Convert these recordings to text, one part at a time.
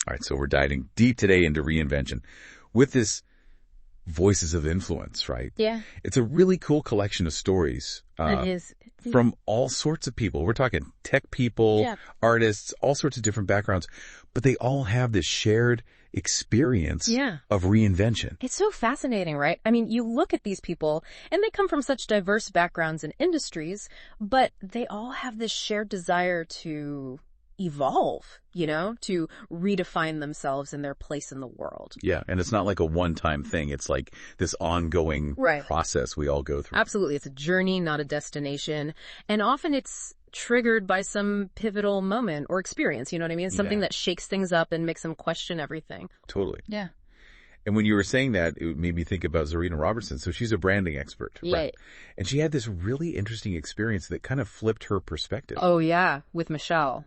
All right, so we're diving deep today into Reinvention with this Voices of Influence, right? Yeah. It's a really cool collection of stories. It is. From all sorts of people. We're talking tech people, artists, all sorts of different backgrounds, but they all have this shared experience of reinvention. It's so fascinating, right? I mean, you look at these people and they come from such diverse backgrounds and industries, but they all have this shared desire to evolve, to redefine themselves and their place in the world. Yeah, and it's not like a one-time thing. It's like this ongoing process we all go through. Absolutely. It's a journey, not a destination. And often it's triggered by some pivotal moment or experience, you know what I mean? Something that shakes things up and makes them question everything. Totally. Yeah. And when you were saying that, it made me think about Zahrina Robertson. So she's a branding expert, right? And she had this really interesting experience that kind of flipped her perspective. Oh, yeah, with Michelle.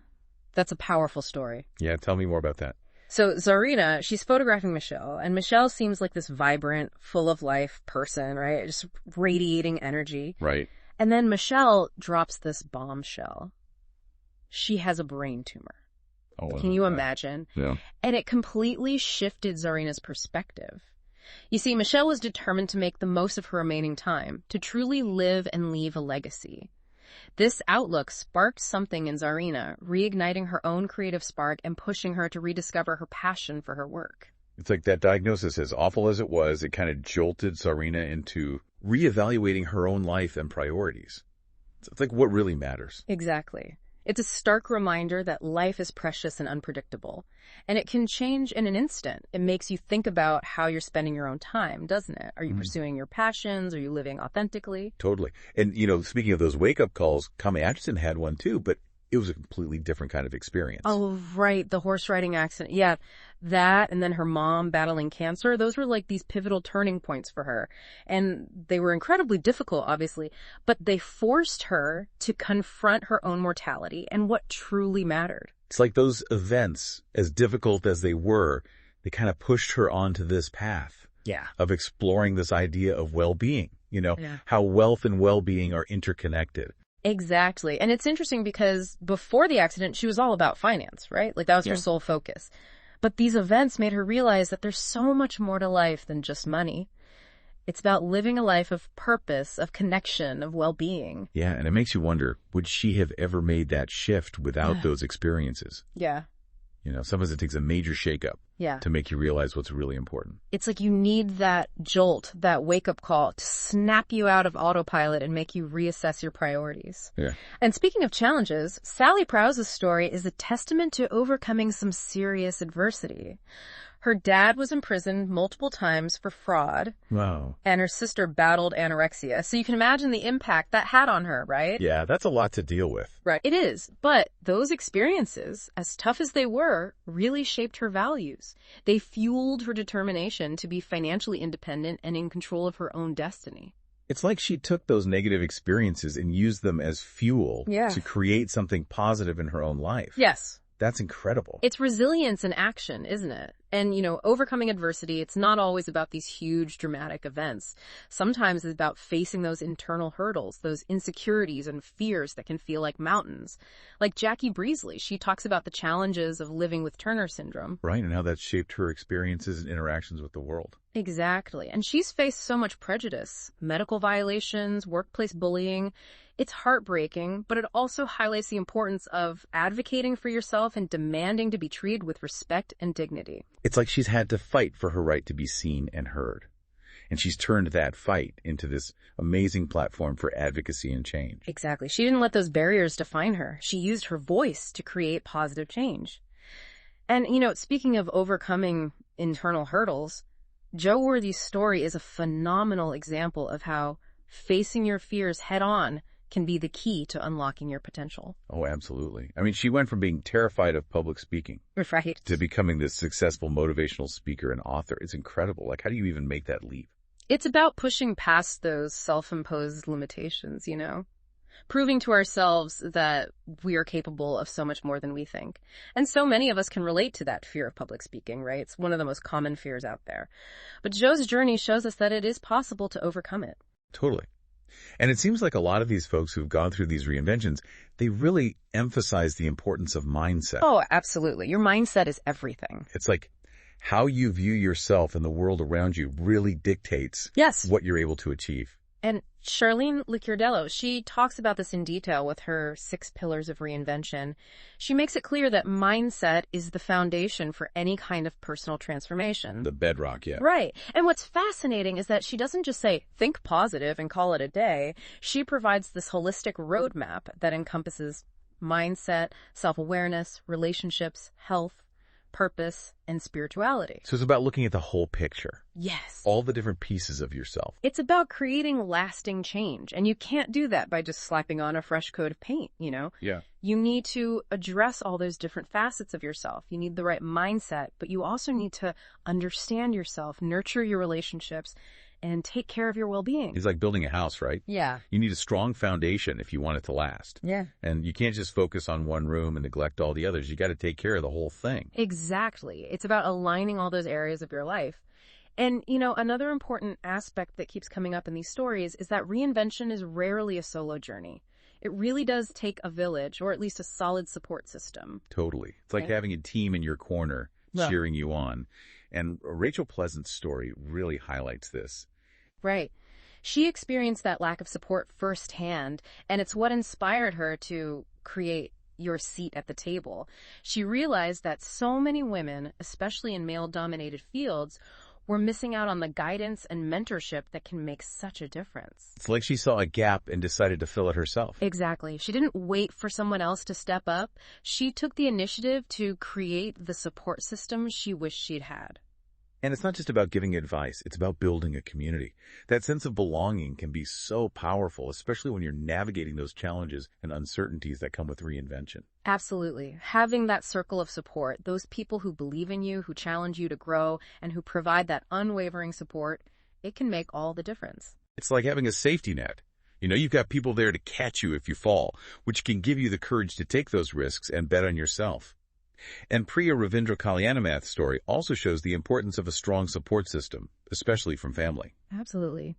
That's a powerful story. Yeah, tell me more about that. So Zahrina, she's photographing Michelle, and Michelle seems like this vibrant, full of life person, right? Just radiating energy. Right. And then Michelle drops this bombshell. She has a brain tumor. Oh, can you imagine? Yeah. And it completely shifted Zahrina's perspective. You see, Michelle was determined to make the most of her remaining time, to truly live and leave a legacy. This outlook sparked something in Zahrina, reigniting her own creative spark and pushing her to rediscover her passion for her work. It's like that diagnosis, as awful as it was, it kind of jolted Zahrina into reevaluating her own life and priorities. It's like what really matters. Exactly. It's a stark reminder that life is precious and unpredictable, and it can change in an instant. It makes you think about how you're spending your own time, doesn't it? Are you pursuing your passions? Are you living authentically? Totally. And, speaking of those wake-up calls, Atcheson had one too, but it was a completely different kind of experience. Oh, right. The horse riding accident. Yeah. That and then her mom battling cancer. Those were like these pivotal turning points for her. And they were incredibly difficult, obviously, but they forced her to confront her own mortality and what truly mattered. It's like those events, as difficult as they were, they kind of pushed her onto this path of exploring this idea of well-being, how wealth and well-being are interconnected. Exactly. And it's interesting because before the accident, she was all about finance, right? Like that was her sole focus. But these events made her realize that there's so much more to life than just money. It's about living a life of purpose, of connection, of well-being. Yeah, and it makes you wonder, would she have ever made that shift without those experiences? Yeah. Sometimes it takes a major shakeup to make you realize what's really important. It's like you need that jolt, that wake-up call to snap you out of autopilot and make you reassess your priorities. Yeah. And speaking of challenges, Sally Prowse's story is a testament to overcoming some serious adversity. Her dad was imprisoned multiple times for fraud. Wow. And her sister battled anorexia. So you can imagine the impact that had on her, right? Yeah, that's a lot to deal with. Right. It is. But those experiences, as tough as they were, really shaped her values. They fueled her determination to be financially independent and in control of her own destiny. It's like she took those negative experiences and used them as fuel to create something positive in her own life. Yes. That's incredible. It's resilience in action, isn't it? And, overcoming adversity, it's not always about these huge dramatic events. Sometimes it's about facing those internal hurdles, those insecurities and fears that can feel like mountains. Like Jackie Breasley, she talks about the challenges of living with Turner syndrome. Right, and how that's shaped her experiences and interactions with the world. Exactly. And she's faced so much prejudice, medical violations, workplace bullying. It's heartbreaking, but it also highlights the importance of advocating for yourself and demanding to be treated with respect and dignity. It's like she's had to fight for her right to be seen and heard. And she's turned that fight into this amazing platform for advocacy and change. Exactly. She didn't let those barriers define her. She used her voice to create positive change. And, speaking of overcoming internal hurdles, Jo Worthy's story is a phenomenal example of how facing your fears head on can be the key to unlocking your potential. Oh, absolutely. I mean, she went from being terrified of public speaking to becoming this successful motivational speaker and author. It's incredible. Like, how do you even make that leap? It's about pushing past those self-imposed limitations, proving to ourselves that we are capable of so much more than we think. And so many of us can relate to that fear of public speaking, right? It's one of the most common fears out there. But Jo's journey shows us that it is possible to overcome it. Totally. And it seems like a lot of these folks who've gone through these reinventions, they really emphasize the importance of mindset. Oh, absolutely. Your mindset is everything. It's like how you view yourself and the world around you really dictates what you're able to achieve. And Sharlene Licciardello, she talks about this in detail with her 6 pillars of reinvention. She makes it clear that mindset is the foundation for any kind of personal transformation. The bedrock, yeah. Right. And what's fascinating is that she doesn't just say, think positive and call it a day. She provides this holistic roadmap that encompasses mindset, self-awareness, relationships, health, purpose, and spirituality. So it's about looking at the whole picture. Yes. All the different pieces of yourself. It's about creating lasting change. And you can't do that by just slapping on a fresh coat of paint, you know? Yeah. You need to address all those different facets of yourself. You need the right mindset, but you also need to understand yourself, nurture your relationships, and take care of your well-being. It's like building a house, right? Yeah. You need a strong foundation if you want it to last. Yeah. And you can't just focus on one room and neglect all the others. You got to take care of the whole thing. Exactly. It's about aligning all those areas of your life. And, you know, another important aspect that keeps coming up in these stories is that reinvention is rarely a solo journey. It really does take a village, or at least a solid support system. Totally. It's like having a team in your corner cheering you on. And Rachel Pleasant's story really highlights this. Right. She experienced that lack of support firsthand, and it's what inspired her to create Your Seat at the Table. She realized that so many women, especially in male-dominated fields, were missing out on the guidance and mentorship that can make such a difference. It's like she saw a gap and decided to fill it herself. Exactly. She didn't wait for someone else to step up. She took the initiative to create the support system she wished she'd had. And it's not just about giving advice, it's about building a community. That sense of belonging can be so powerful, especially when you're navigating those challenges and uncertainties that come with reinvention. Absolutely. Having that circle of support, those people who believe in you, who challenge you to grow, and who provide that unwavering support, it can make all the difference. It's like having a safety net. You know, you've got people there to catch you if you fall, which can give you the courage to take those risks and bet on yourself. And Priya Kalyanimath's story also shows the importance of a strong support system, especially from family. Absolutely.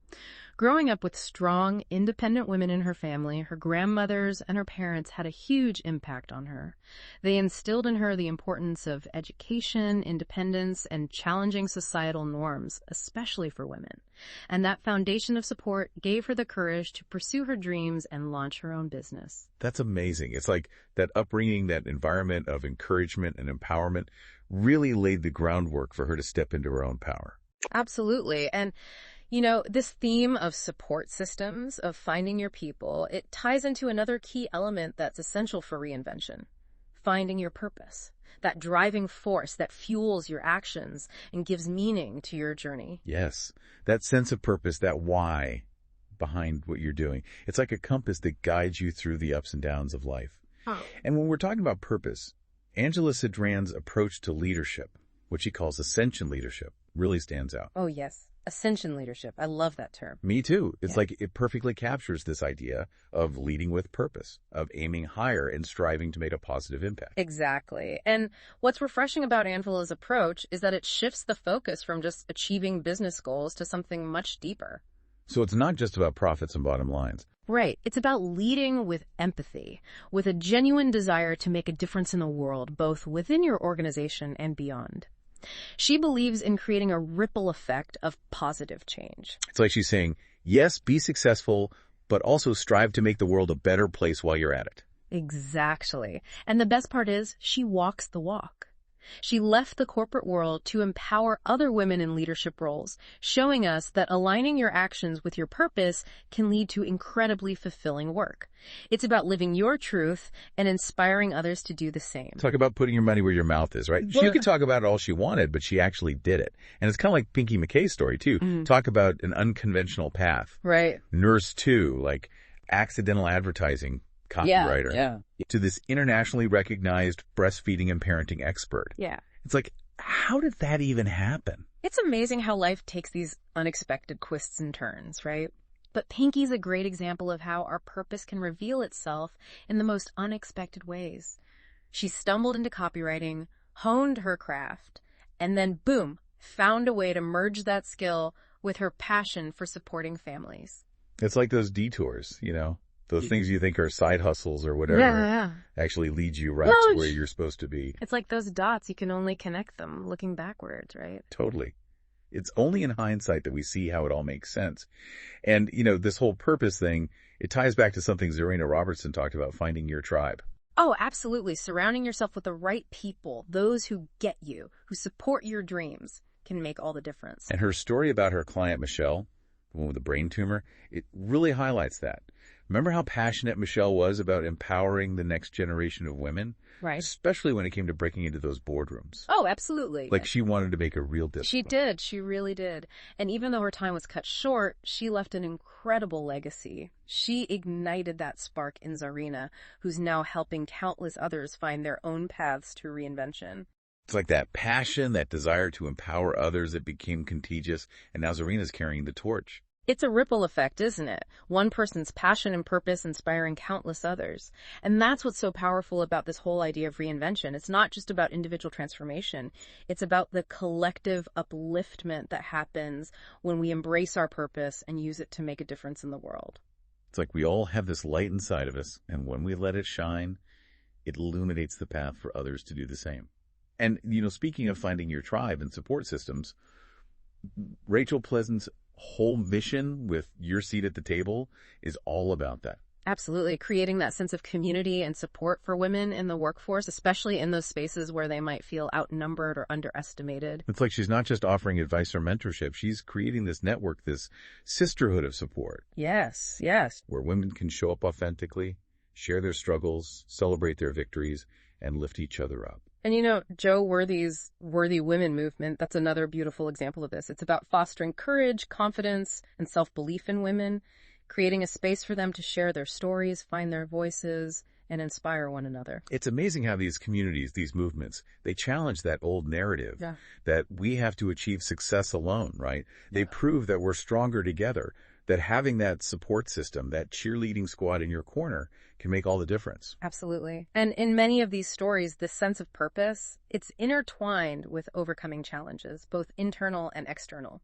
Growing up with strong, independent women in her family, her grandmothers and her parents had a huge impact on her. They instilled in her the importance of education, independence, and challenging societal norms, especially for women. And that foundation of support gave her the courage to pursue her dreams and launch her own business. That's amazing. It's like that upbringing, that environment of encouragement and empowerment really laid the groundwork for her to step into her own power. Absolutely. And you know, this theme of support systems, of finding your people, it ties into another key element that's essential for reinvention: finding your purpose, that driving force that fuels your actions and gives meaning to your journey. Yes, that sense of purpose, that why behind what you're doing. It's like a compass that guides you through the ups and downs of life. Oh. And when we're talking about purpose, Angela Sedran's approach to leadership, which she calls ascension leadership, really stands out. Oh, yes. Ascension leadership. I love that term. Me too. It's like it perfectly captures this idea of leading with purpose, of aiming higher and striving to make a positive impact. Exactly. And what's refreshing about Angela's approach is that it shifts the focus from just achieving business goals to something much deeper. So it's not just about profits and bottom lines. Right. It's about leading with empathy, with a genuine desire to make a difference in the world, both within your organization and beyond. She believes in creating a ripple effect of positive change. It's like she's saying, yes, be successful, but also strive to make the world a better place while you're at it. Exactly. And the best part is she walks the walk. She left the corporate world to empower other women in leadership roles, showing us that aligning your actions with your purpose can lead to incredibly fulfilling work. It's about living your truth and inspiring others to do the same. Talk about putting your money where your mouth is, right? She could talk about it all she wanted, but she actually did it. And it's kind of like Pinky McKay's story, too. Mm-hmm. Talk about an unconventional path. Right. Nurse 2, like accidental advertising copywriter. Yeah. To this internationally recognized breastfeeding and parenting expert. Yeah. It's like, how did that even happen? It's amazing how life takes these unexpected twists and turns, right? But Pinky's a great example of how our purpose can reveal itself in the most unexpected ways. She stumbled into copywriting, honed her craft, and then, boom, found a way to merge that skill with her passion for supporting families. It's like those detours, those things you think are side hustles or whatever actually lead you right to where you're supposed to be. It's like those dots. You can only connect them looking backwards, right? Totally. It's only in hindsight that we see how it all makes sense. And, this whole purpose thing, it ties back to something Zahrina Robertson talked about, finding your tribe. Oh, absolutely. Surrounding yourself with the right people, those who get you, who support your dreams, can make all the difference. And her story about her client, Michelle, the one with the brain tumor, it really highlights that. Remember how passionate Michelle was about empowering the next generation of women? Right. Especially when it came to breaking into those boardrooms. Oh, absolutely. Like she wanted to make a real difference. She did. She really did. And even though her time was cut short, she left an incredible legacy. She ignited that spark in Zahrina, who's now helping countless others find their own paths to reinvention. It's like that passion, that desire to empower others that became contagious, and now Zahrina's carrying the torch. It's a ripple effect, isn't it? One person's passion and purpose inspiring countless others. And that's what's so powerful about this whole idea of reinvention. It's not just about individual transformation. It's about the collective upliftment that happens when we embrace our purpose and use it to make a difference in the world. It's like we all have this light inside of us, and when we let it shine, it illuminates the path for others to do the same. And, speaking of finding your tribe and support systems, Rachel Pleasant's whole mission with Your Seat at the Table is all about that. Absolutely. Creating that sense of community and support for women in the workforce, especially in those spaces where they might feel outnumbered or underestimated. It's like she's not just offering advice or mentorship. She's creating this network, this sisterhood of support. Yes. Where women can show up authentically, share their struggles, celebrate their victories, and lift each other up. And Joe Worthy's Worthy Women movement, that's another beautiful example of this. It's about fostering courage, confidence, and self-belief in women, creating a space for them to share their stories, find their voices, and inspire one another. It's amazing how these communities, these movements, they challenge that old narrative that we have to achieve success alone, right? They prove that we're stronger together, that having that support system, that cheerleading squad in your corner can make all the difference. Absolutely. And in many of these stories, this sense of purpose, it's intertwined with overcoming challenges, both internal and external.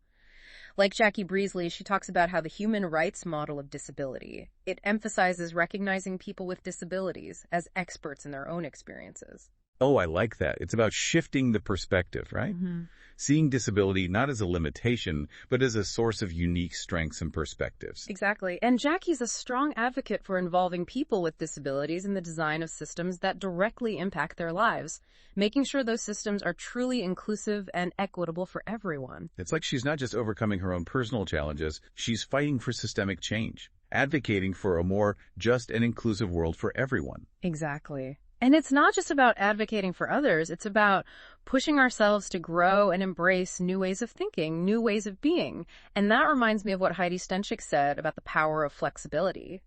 Like Jackie Breasley, she talks about how the human rights model of disability, it emphasizes recognizing people with disabilities as experts in their own experiences. Oh, I like that. It's about shifting the perspective, right? Mm-hmm. Seeing disability not as a limitation, but as a source of unique strengths and perspectives. Exactly. And Jackie's a strong advocate for involving people with disabilities in the design of systems that directly impact their lives, making sure those systems are truly inclusive and equitable for everyone. It's like she's not just overcoming her own personal challenges, she's fighting for systemic change, advocating for a more just and inclusive world for everyone. Exactly. And it's not just about advocating for others, it's about pushing ourselves to grow and embrace new ways of thinking, new ways of being. And that reminds me of what Heidi Stenschke said about the power of flexibility.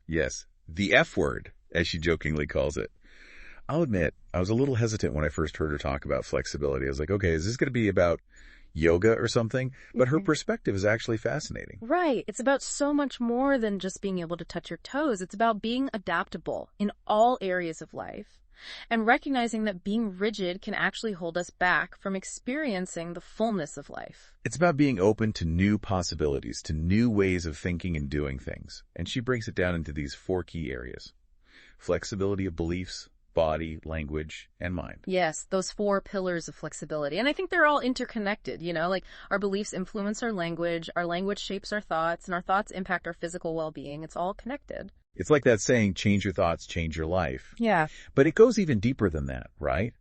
Yes, the F word, as she jokingly calls it. I'll admit, I was a little hesitant when I first heard her talk about flexibility. I was like, okay, is this going to be about yoga or something? But her perspective is actually fascinating. Right. It's about so much more than just being able to touch your toes. It's about being adaptable in all areas of life and recognizing that being rigid can actually hold us back from experiencing the fullness of life. It's about being open to new possibilities, to new ways of thinking and doing things. And she breaks it down into these 4 key areas: flexibility of beliefs, body, language, and mind. Yes, those 4 pillars of flexibility. And I think they're all interconnected, like our beliefs influence our language shapes our thoughts, and our thoughts impact our physical well-being. It's all connected. It's like that saying, change your thoughts, change your life. Yeah. But it goes even deeper than that, right?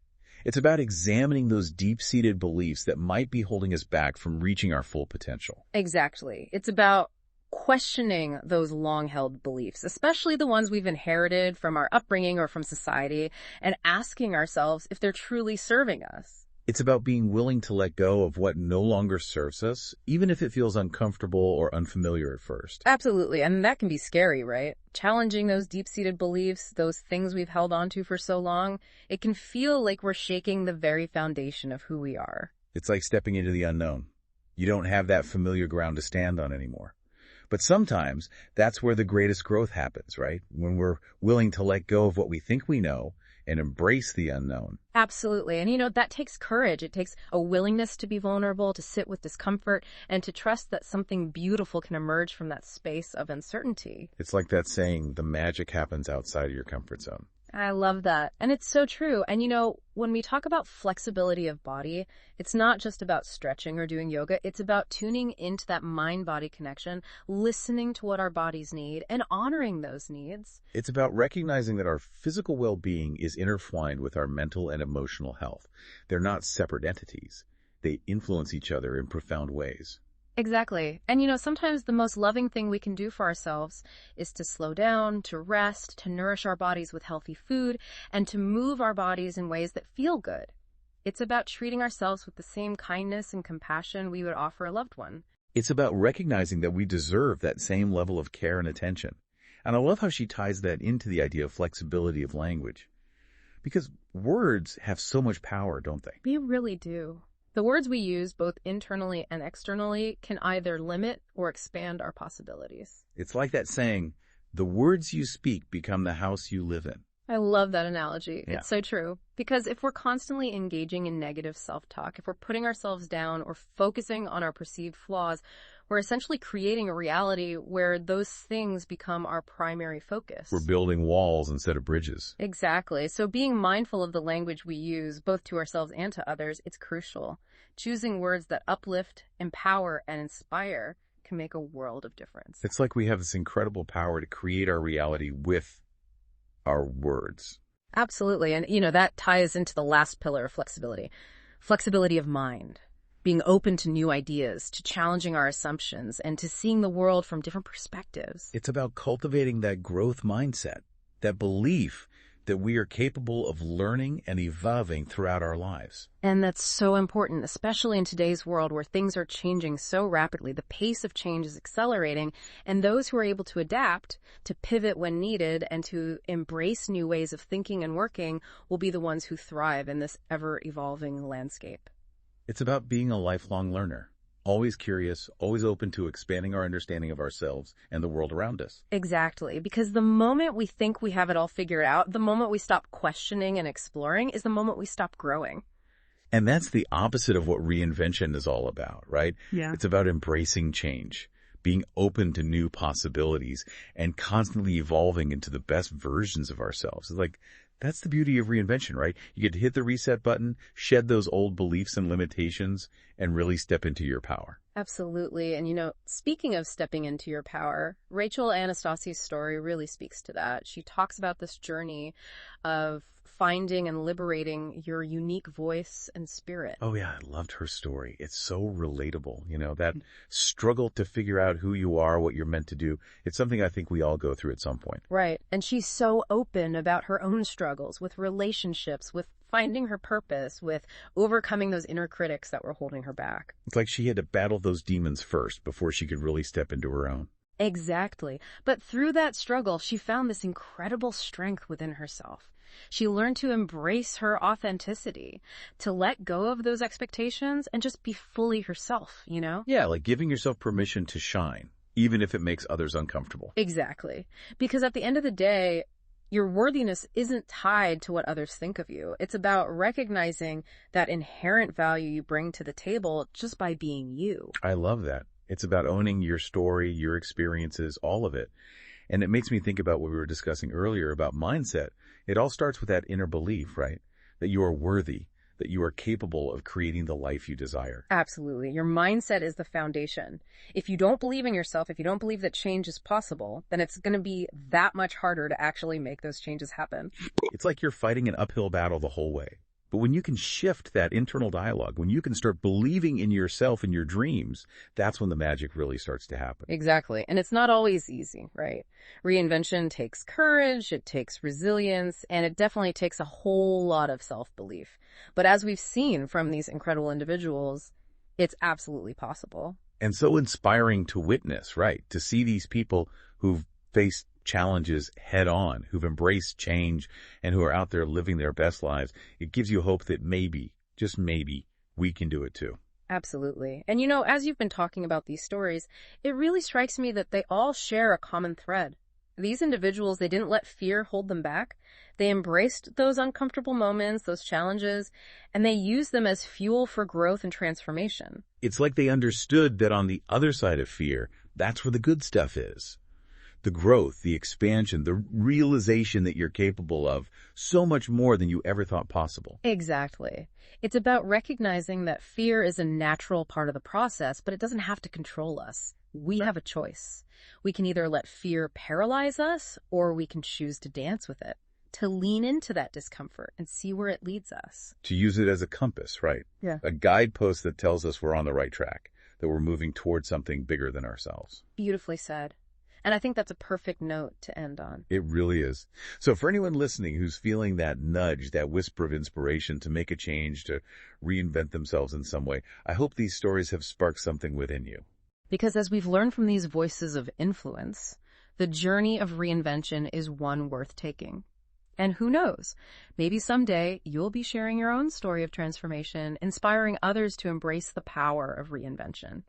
It's about examining those deep-seated beliefs that might be holding us back from reaching our full potential. Exactly. It's about questioning those long-held beliefs, especially the ones we've inherited from our upbringing or from society, and asking ourselves if they're truly serving us. It's about being willing to let go of what no longer serves us, even if it feels uncomfortable or unfamiliar at first. Absolutely, and that can be scary, right? Challenging those deep-seated beliefs, those things we've held on to for so long, it can feel like we're shaking the very foundation of who we are. It's like stepping into the unknown. You don't have that familiar ground to stand on anymore. But sometimes that's where the greatest growth happens, right? When we're willing to let go of what we think we know and embrace the unknown. Absolutely. And that takes courage. It takes a willingness to be vulnerable, to sit with discomfort, and to trust that something beautiful can emerge from that space of uncertainty. It's like that saying, the magic happens outside of your comfort zone. I love that. And it's so true. And when we talk about flexibility of body, it's not just about stretching or doing yoga. It's about tuning into that mind-body connection, listening to what our bodies need, and honoring those needs. It's about recognizing that our physical well-being is intertwined with our mental and emotional health. They're not separate entities. They influence each other in profound ways. Exactly. And sometimes the most loving thing we can do for ourselves is to slow down, to rest, to nourish our bodies with healthy food, and to move our bodies in ways that feel good. It's about treating ourselves with the same kindness and compassion we would offer a loved one. It's about recognizing that we deserve that same level of care and attention. And I love how she ties that into the idea of flexibility of language. Because words have so much power, don't they? They really do. The words we use, both internally and externally, can either limit or expand our possibilities. It's like that saying, the words you speak become the house you live in. I love that analogy. Yeah. It's so true. Because if we're constantly engaging in negative self-talk, if we're putting ourselves down or focusing on our perceived flaws, we're essentially creating a reality where those things become our primary focus. We're building walls instead of bridges. Exactly. So being mindful of the language we use, both to ourselves and to others, it's crucial. Choosing words that uplift, empower, and inspire can make a world of difference. It's like we have this incredible power to create our reality with our words. Absolutely. And, that ties into the last pillar of flexibility. Flexibility of mind. Being open to new ideas, to challenging our assumptions, and to seeing the world from different perspectives. It's about cultivating that growth mindset, that belief that we are capable of learning and evolving throughout our lives. And that's so important, especially in today's world where things are changing so rapidly. The pace of change is accelerating, and those who are able to adapt, to pivot when needed, and to embrace new ways of thinking and working will be the ones who thrive in this ever-evolving landscape. It's about being a lifelong learner, always curious, always open to expanding our understanding of ourselves and the world around us. Exactly, because the moment we think we have it all figured out, the moment we stop questioning and exploring is the moment we stop growing. And that's the opposite of what reinvention is all about, right? Yeah. It's about embracing change, being open to new possibilities, and constantly evolving into the best versions of ourselves. It's like, that's the beauty of reinvention, right? You get to hit the reset button, shed those old beliefs and limitations, and really step into your power. Absolutely. And speaking of stepping into your power, Rachel Anastasi's story really speaks to that. She talks about this journey of finding and liberating your unique voice and spirit. Oh yeah, I loved her story. It's so relatable. That struggle to figure out who you are, what you're meant to do. It's something I think we all go through at some point. Right. And she's so open about her own struggles with relationships, with finding her purpose, with overcoming those inner critics that were holding her back. It's like she had to battle those demons first before she could really step into her own. Exactly. But through that struggle, she found this incredible strength within herself. She learned to embrace her authenticity, to let go of those expectations and just be fully herself, Yeah, like giving yourself permission to shine, even if it makes others uncomfortable. Exactly. Because at the end of the day, your worthiness isn't tied to what others think of you. It's about recognizing that inherent value you bring to the table just by being you. I love that. It's about owning your story, your experiences, all of it. And it makes me think about what we were discussing earlier about mindset. It all starts with that inner belief, right? That you are worthy, that you are capable of creating the life you desire. Absolutely. Your mindset is the foundation. If you don't believe in yourself, if you don't believe that change is possible, then it's going to be that much harder to actually make those changes happen. It's like you're fighting an uphill battle the whole way. But when you can shift that internal dialogue, when you can start believing in yourself and your dreams, that's when the magic really starts to happen. Exactly. And it's not always easy, right? Reinvention takes courage, it takes resilience, and it definitely takes a whole lot of self-belief. But as we've seen from these incredible individuals, it's absolutely possible. And so inspiring to witness, right? To see these people who've faced challenges head on, who've embraced change, and who are out there living their best lives. It gives you hope that maybe, just maybe, we can do it too. Absolutely. And as you've been talking about these stories, it really strikes me that they all share a common thread. These individuals, they didn't let fear hold them back. They embraced those uncomfortable moments, those challenges, and they used them as fuel for growth and transformation. It's like they understood that on the other side of fear, that's where the good stuff is. The growth, the expansion, the realization that you're capable of so much more than you ever thought possible. Exactly. It's about recognizing that fear is a natural part of the process, but it doesn't have to control us. We have a choice. We can either let fear paralyze us, or we can choose to dance with it, to lean into that discomfort and see where it leads us. To use it as a compass, right? Yeah. A guidepost that tells us we're on the right track, that we're moving towards something bigger than ourselves. Beautifully said. And I think that's a perfect note to end on. It really is. So for anyone listening who's feeling that nudge, that whisper of inspiration to make a change, to reinvent themselves in some way, I hope these stories have sparked something within you. Because as we've learned from these voices of influence, the journey of reinvention is one worth taking. And who knows, maybe someday you'll be sharing your own story of transformation, inspiring others to embrace the power of reinvention.